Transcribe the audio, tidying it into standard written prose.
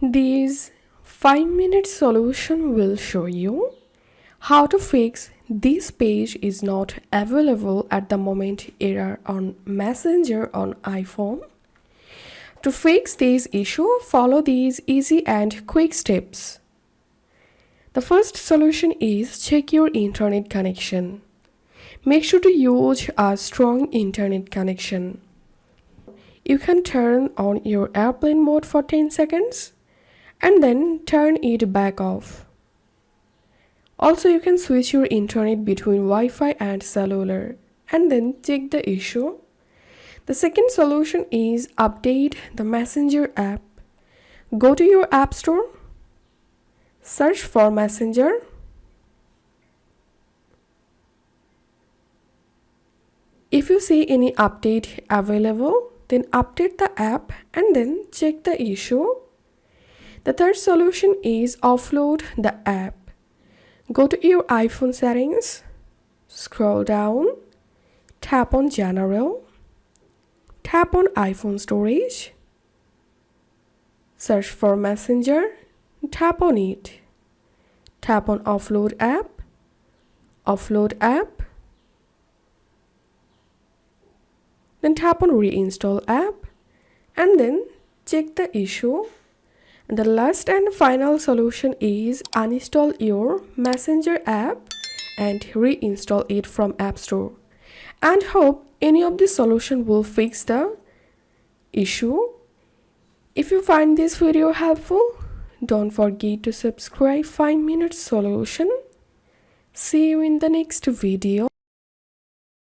This 5-minute solution will show you how to fix this page is not available at the moment error on Messenger on iPhone. To fix this issue, follow these easy and quick steps. The first solution is check your internet connection. Make sure to use a strong internet connection. You can turn on your airplane mode for 10 seconds and then turn it back off. Also, you can switch your internet between Wi-Fi and cellular and then check the issue. The second solution is update the Messenger app. Go to your App Store, search for Messenger. If you see any update available, then update the app and then check the issue. The third solution is offload the app. Go to your iPhone settings, scroll down, tap on General, tap on iPhone storage, search for Messenger, tap on it, tap on offload app, then tap on reinstall app and then check the issue. And the last and final solution is uninstall your Messenger app and reinstall it from App Store. And hope any of this solution will fix the issue. If you find this video helpful, don't forget to subscribe 5-minute solution. See you in the next video.